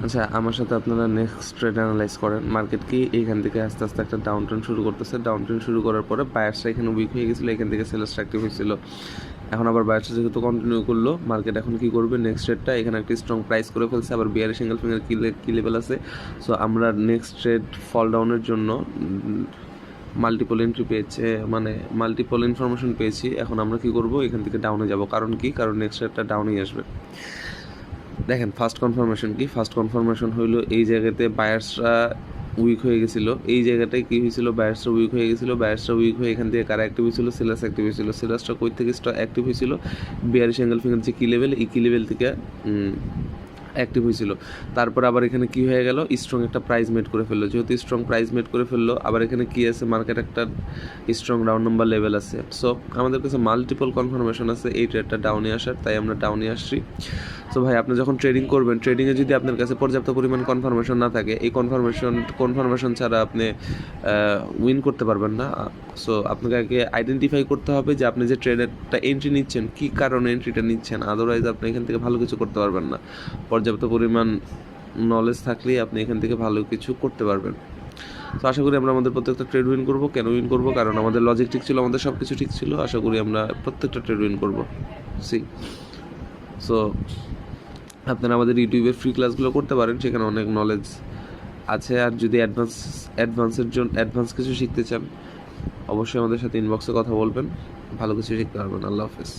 আচ্ছা, আমার সাথে আপনারা নেক্সট ট্রেড অ্যানালাইজ করেন। মার্কেট কি এইখান থেকে আস্তে আস্তে একটা ডাউন ট্রেন্ড শুরু করতেছে। ডাউন ট্রেন্ড শুরু করার পরে বায়ার্সরা এখানে উইক হয়ে গেছিলো, এখান থেকে সেলার্সরা অ্যাক্টিভ হয়েছিল। এখন আবার বায়ার্সরা যেহেতু কন্টিনিউ করলো, মার্কেট এখন কি করবে, নেক্সট ট্রেডটা এখানে একটা স্ট্রং প্রাইস করে ফেলছে, আবার বিয়ারিশ সিঙ্গেল ফিঙ্গার কি লেভেল আছে। সো আমরা নেক্সট ট্রেড ফল ডাউনের জন্য মাল্টিপল এন্ট্রি পেয়েছে, মানে মাল্টিপল ইনফরমেশন পেয়েছি। এখন আমরা কি করব, এখান থেকে ডাউনে যাব। কারণ কি, কারণ নেক্সট ট্রেডটা ডাউনেই আসবে। দেখেন ফার্স্ট কনফার্মেশন কি, ফার্স্ট কনফার্মেশন হইলো এই জায়গাতে বায়ার্সরা উইক হয়ে গেছিলো। এই জায়গাটায় কী হয়েছিল, বায়ার্সরা উইক হয়ে গেছিলো। বায়ার্সরা উইক হয়ে এখান থেকে কারা অ্যাক্টিভ হয়েছিল, সেলার্স অ্যাক্টিভ হয়েছিল। সেলার্সটা কই থেকে অ্যাক্টিভ হয়েছিল, বিয়ারিশ অ্যাঙ্গেল ফিঙ্গার যে কী লেভেল, এই কী লেভেল থেকে অ্যাক্টিভ হয়েছিল। তারপর আবার এখানে কি হয়ে গেল, স্ট্রং একটা প্রাইস মেড করে ফেললো। যেহেতু স্ট্রং প্রাইস মেড করে ফেললো, আবার এখানে কি আছে, মার্কেট একটা স্ট্রং ডাউন নাম্বার লেভেল আছে। সো আমাদের কাছে মাল্টিপল কনফার্মেশন আছে এই ট্রেডটা ডাউনে আসার, তাই আমরা ডাউনে আসছি। সো ভাই, আপনি যখন ট্রেডিং করবেন, ট্রেডিংয়ে যদি আপনার কাছে পর্যাপ্ত পরিমাণ কনফার্মেশন না থাকে, এই কনফার্মেশন ছাড়া আপনি উইন করতে পারবেন না। সো আপনাকে আগে আইডেন্টিফাই করতে হবে যে আপনি যে ট্রেডারটা এন্ট্রি নিচ্ছেন, কী কারণে এন্ট্রিটা নিচ্ছেন। আদারওয়াইজ আপনি এখান থেকে ভালো কিছু করতে পারবেন না। পর্যাপ্ত পরিমাণ নলেজ থাকলেই আপনি এখান থেকে ভালো কিছু করতে পারবেন। তো আশা করি আমরা আমাদের প্রত্যেকটা ট্রেড উইন করবো। কেন উইন করবো, কারণ আমাদের লজিক ঠিক ছিল, আমাদের সব কিছু ঠিক ছিল। আশা করি আমরা প্রত্যেকটা ট্রেড উইন করবো। সো আপনারা আমাদের ইউটিউবের ফ্রি ক্লাসগুলো করতে পারেন, সেখানে অনেক নলেজ আছে। আর যদি অ্যাডভান্স কিছু শিখতে চান, অবশ্যই আমাদের সাথে ইনবক্সে কথা বলবেন, ভালো কিছু শিখতে পারবেন। আল্লাহ হাফেজ।